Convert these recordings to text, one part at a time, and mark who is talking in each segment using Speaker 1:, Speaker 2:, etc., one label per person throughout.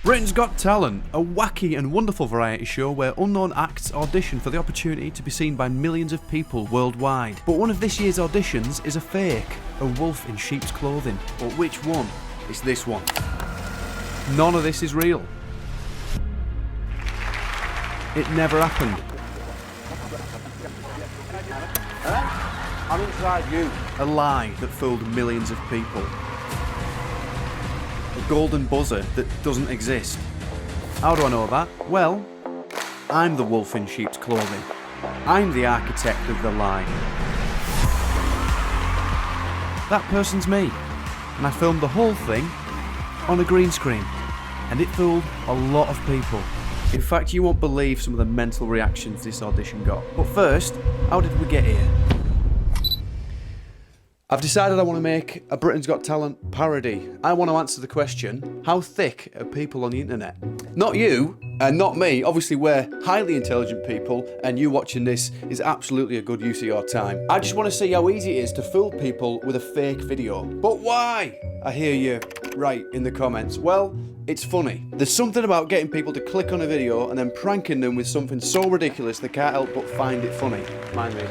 Speaker 1: Britain's Got Talent, a wacky and wonderful variety show where unknown acts audition for the opportunity to be seen by millions of people worldwide. But one of this year's auditions is a fake, a wolf in sheep's clothing. But which one? It's this one. None of this is real. It never happened.
Speaker 2: I'm inside you.
Speaker 1: A lie that fooled millions of people. A golden buzzer that doesn't exist. How do I know that? Well, I'm the wolf in sheep's clothing. I'm the architect of the lie. That person's me. And I filmed the whole thing on a green screen. And it fooled a lot of people. In fact, you won't believe some of the mental reactions this audition got. But first, how did we get here? I've decided I want to make a Britain's Got Talent parody. I want to answer the question, how thick are people on the internet? Not you, and not me. Obviously we're highly intelligent people, and you watching this is absolutely a good use of your time. I just want to see how easy it is to fool people with a fake video. But why? I hear you right in the comments. Well, it's funny. There's something about getting people to click on a video and then pranking them with something so ridiculous they can't help but find it funny. Mind reading.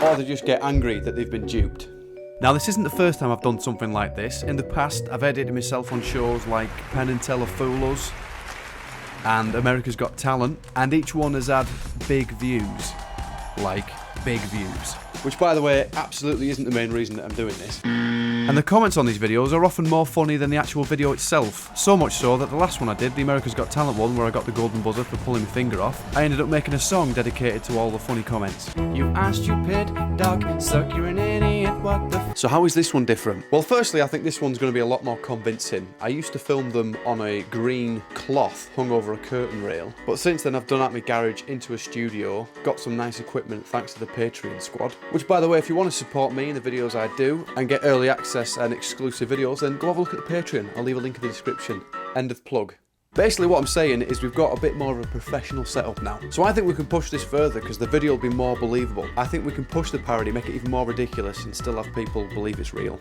Speaker 1: Or they just get angry that they've been duped. Now, this isn't the first time I've done something like this. In the past, I've edited myself on shows like Penn and Teller Fool Us and America's Got Talent, and each one has had big views. Like, big views. Which, by the way, absolutely isn't the main reason that I'm doing this. And the comments on these videos are often more funny than the actual video itself. So much so that the last one I did, the America's Got Talent one, where I got the golden buzzer for pulling my finger off, I ended up making a song dedicated to all the funny comments. You are stupid, dog, suck, you're an idiot, what the f. So how is this one different? Well, firstly, I think this one's going to be a lot more convincing. I used to film them on a green cloth hung over a curtain rail, but since then I've done out my garage into a studio, got some nice equipment thanks to the Patreon squad. Which, by the way, if you want to support me in the videos I do and get early access and exclusive videos, then go have a look at the Patreon. I'll leave a link in the description. End of plug. Basically what I'm saying is we've got a bit more of a professional setup now. So I think we can push this further because the video will be more believable. I think we can push the parody, make it even more ridiculous and still have people believe it's real.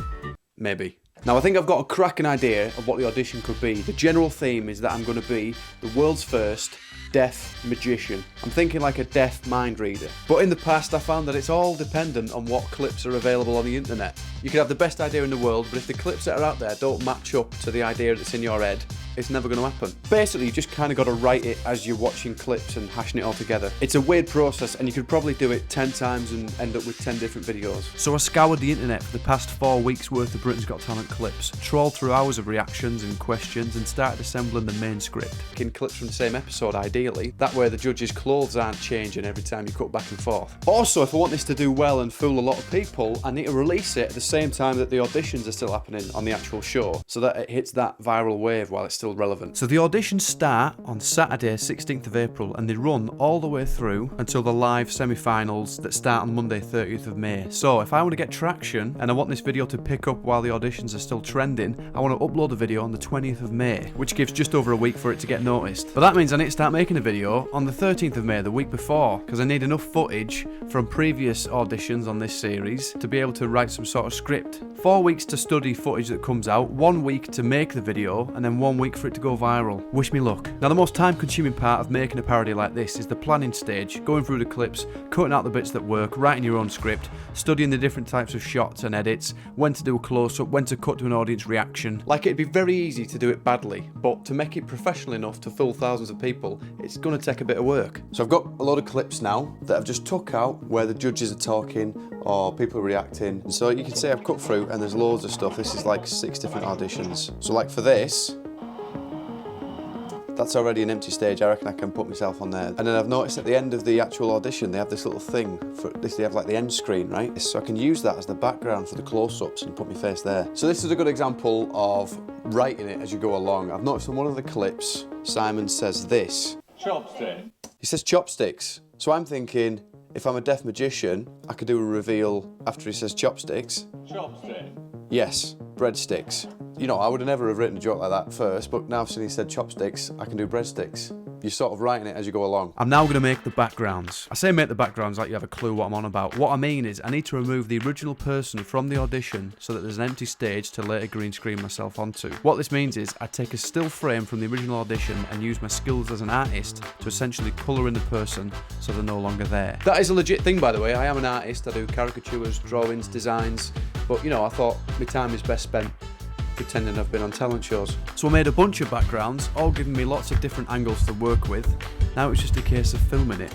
Speaker 1: Maybe. Now I think I've got a cracking idea of what the audition could be. The general theme is that I'm going to be the world's first deaf magician. I'm thinking like a deaf mind reader. But in the past I found that it's all dependent on what clips are available on the internet. You could have the best idea in the world, but if the clips that are out there don't match up to the idea that's in your head, it's never going to happen. Basically, you just kind of got to write it as you're watching clips and hashing it all together. It's a weird process, and you could probably do it 10 times and end up with 10 different videos. So I scoured the internet for the past 4 weeks worth of Britain's Got Talent clips, trawled through hours of reactions and questions, and started assembling the main script. In clips from the same episode, ideally. That way the judges' clothes aren't changing every time you cut back and forth. Also, if I want this to do well and fool a lot of people, I need to release it at the same time that the auditions are still happening on the actual show, so that it hits that viral wave while it's still relevant. So the auditions start on Saturday 16th of April and they run all the way through until the live semi-finals that start on Monday 30th of May. So if I want to get traction and I want this video to pick up while the auditions are still trending, I want to upload a video on the 20th of May, which gives just over a week for it to get noticed. But that means I need to start making a video on the 13th of May, the week before, because I need enough footage from previous auditions on this series to be able to write some sort of script. 4 weeks to study footage that comes out, 1 week to make the video, and then 1 week for it to go viral. Wish me luck. Now, the most time-consuming part of making a parody like this is the planning stage, going through the clips, cutting out the bits that work, writing your own script, studying the different types of shots and edits, when to do a close-up, when to cut to an audience reaction. Like, it'd be very easy to do it badly, but to make it professional enough to fool thousands of people, it's going to take a bit of work. So I've got a lot of clips now that I've just took out where the judges are talking or people are reacting. And so you can see I've cut through and there's loads of stuff. This is like 6 different auditions. So like for this, that's already an empty stage. I reckon I can put myself on there. And then I've noticed at the end of the actual audition, they have this little thing for this. They have like the end screen, right? So I can use that as the background for the close-ups and put my face there. So this is a good example of writing it as you go along. I've noticed in one of the clips, Simon says this.
Speaker 3: Chopstick.
Speaker 1: He says chopsticks. So I'm thinking, if I'm a deaf magician, I could do a reveal after he says chopsticks.
Speaker 3: Chopstick.
Speaker 1: Yes, breadsticks. You know, I would have never have written a joke like that first, but now I've seen he said chopsticks, I can do breadsticks. You're sort of writing it as you go along. I'm now going to make the backgrounds. I say make the backgrounds like you have a clue what I'm on about. What I mean is I need to remove the original person from the audition so that there's an empty stage to later green screen myself onto. What this means is I take a still frame from the original audition and use my skills as an artist to essentially colour in the person so they're no longer there. That is a legit thing, by the way. I am an artist. I do caricatures, drawings, designs, but you know, I thought my time is best spent pretending I've been on talent shows. So I made a bunch of backgrounds, all giving me lots of different angles to work with. Now it's just a case of filming it.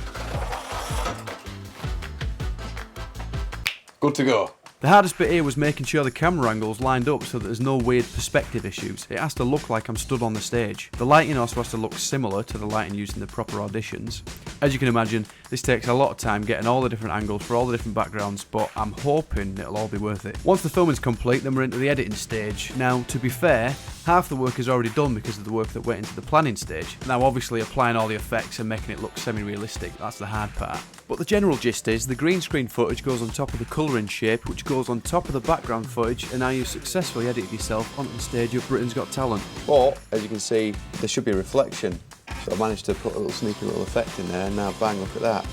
Speaker 1: Good to go. The hardest bit here was making sure the camera angles lined up so that there's no weird perspective issues. It has to look like I'm stood on the stage. The lighting also has to look similar to the lighting used in the proper auditions. As you can imagine, this takes a lot of time getting all the different angles for all the different backgrounds, but I'm hoping it'll all be worth it. Once the filming's complete, then we're into the editing stage. Now, to be fair, half the work is already done because of the work that went into the planning stage. Now, obviously, applying all the effects and making it look semi-realistic, that's the hard part. But the general gist is the green screen footage goes on top of the colouring shape, which goes on top of the background footage, and now you've successfully edited yourself onto the stage of Britain's Got Talent. But, as you can see, there should be a reflection. So I managed to put a little sneaky little effect in there, and now bang, look at that.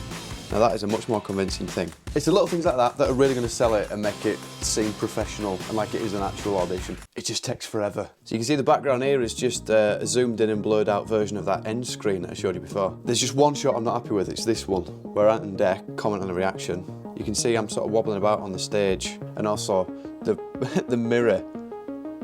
Speaker 1: Now that is a much more convincing thing. It's the little things like that that are really going to sell it and make it seem professional and like it is an actual audition. It just takes forever. So you can see the background here is just a zoomed in and blurred out version of that end screen that I showed you before. There's just one shot I'm not happy with, it's this one, where Ant and Dec comment on the reaction. You can see I'm sort of wobbling about on the stage, and also the mirror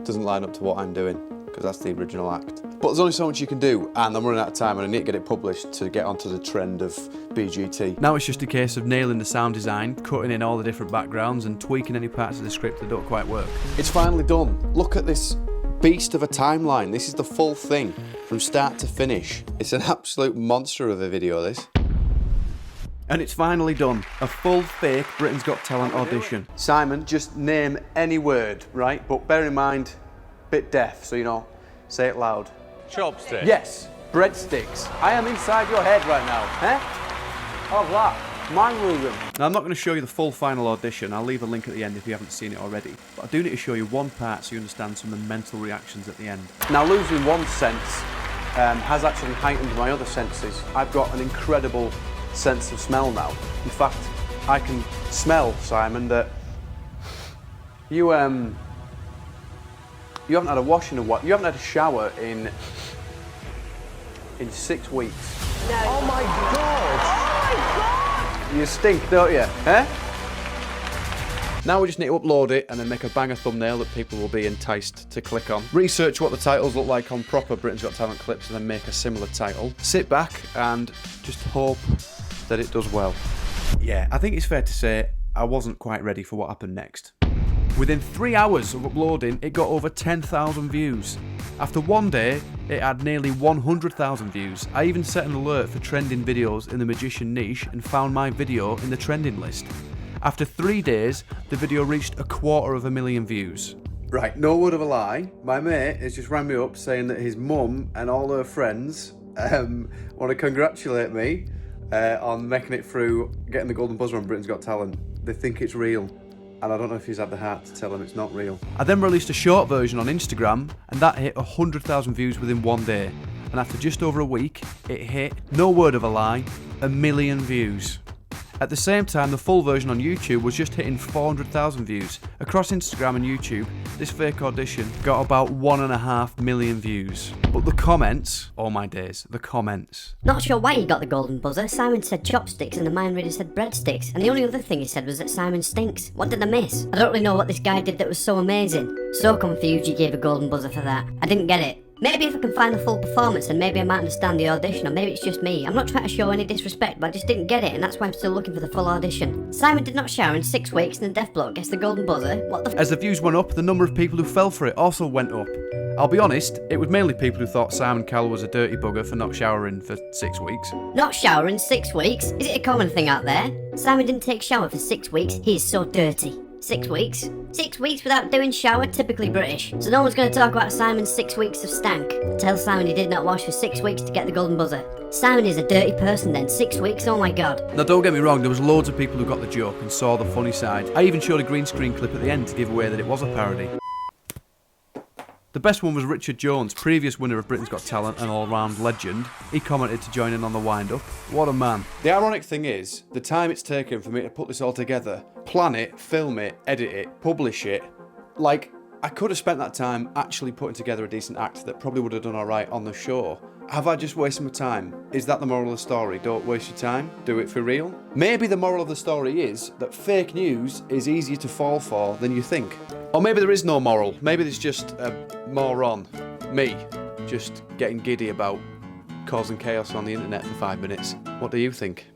Speaker 1: doesn't line up to what I'm doing, because that's the original act. But there's only so much you can do, and I'm running out of time and I need to get it published to get onto the trend of BGT. Now it's just a case of nailing the sound design, cutting in all the different backgrounds and tweaking any parts of the script that don't quite work. It's finally done. Look at this beast of a timeline. This is the full thing, from start to finish. It's an absolute monster of a video, this. And it's finally done. A full fake Britain's Got Talent audition. Simon, just name any word, right? But bear in mind, bit deaf, so you know, say it loud.
Speaker 2: Chopsticks.
Speaker 1: Yes, breadsticks. I am inside your head right now, eh? How's that? Mind reading. Now I'm not going to show you the full final audition. I'll leave a link at the end if you haven't seen it already. But I do need to show you one part so you understand some of the mental reactions at the end. Now losing one sense has actually heightened my other senses. I've got an incredible sense of smell now. In fact, I can smell, Simon, that you haven't had a wash in a while. You haven't had a shower in 6 weeks.
Speaker 2: No. Oh my God! Oh my God!
Speaker 1: You stink, don't you? Eh? Now we just need to upload it and then make a banger thumbnail that people will be enticed to click on. Research what the titles look like on proper Britain's Got Talent clips and then make a similar title. Sit back and just hope that it does well. Yeah, I think it's fair to say I wasn't quite ready for what happened next. Within 3 hours of uploading, it got over 10,000 views. After one day, it had nearly 100,000 views. I even set an alert for trending videos in the magician niche and found my video in the trending list. After 3 days, the video reached 250,000 views. Right, no word of a lie, my mate has just rang me up saying that his mum and all her friends want to congratulate me on making it through getting the golden buzzer on Britain's Got Talent. They think it's real. And I don't know if he's had the heart to tell them it's not real. I then released a short version on Instagram, and that hit 100,000 views within 1 day. And after just over a week, it hit, no word of a lie, 1 million views. At the same time, the full version on YouTube was just hitting 400,000 views. Across Instagram and YouTube, this fake audition got about 1.5 million views. But the comments, oh my days, the comments.
Speaker 3: Not sure why he got the golden buzzer. Simon said chopsticks and the mind reader said breadsticks. And the only other thing he said was that Simon stinks. What did I miss? I don't really know what this guy did that was so amazing. So confused you gave a golden buzzer for that. I didn't get it. Maybe if I can find the full performance, then maybe I might understand the audition, or maybe it's just me. I'm not trying to show any disrespect, but I just didn't get it, and that's why I'm still looking for the full audition. Simon did not shower in 6 weeks, and the deaf bloke gets the golden buzzer. What the f?
Speaker 1: As the views went up, the number of people who fell for it also went up. I'll be honest, it was mainly people who thought Simon Cowell was a dirty bugger for not showering for 6 weeks.
Speaker 3: Not showering 6 weeks? Is it a common thing out there? Simon didn't take shower for 6 weeks. He is so dirty. 6 weeks? 6 weeks without doing shower? Typically British. So no one's going to talk about Simon's 6 weeks of stank. Tell Simon he did not wash for 6 weeks to get the golden buzzer. Simon is a dirty person then. 6 weeks? Oh my God.
Speaker 1: Now don't get me wrong, there was loads of people who got the joke and saw the funny side. I even showed a green screen clip at the end to give away that it was a parody. The best one was Richard Jones, previous winner of Britain's Got Talent and all-round legend. He commented to join in on the wind-up. What a man. The ironic thing is, the time it's taken for me to put this all together, plan it, film it, edit it, publish it, like, I could have spent that time actually putting together a decent act that probably would have done alright on the show. Have I just wasted my time? Is that the moral of the story? Don't waste your time, do it for real? Maybe the moral of the story is that fake news is easier to fall for than you think. Or maybe there is no moral, maybe there's just a moron, me, just getting giddy about causing chaos on the internet for 5 minutes. What do you think?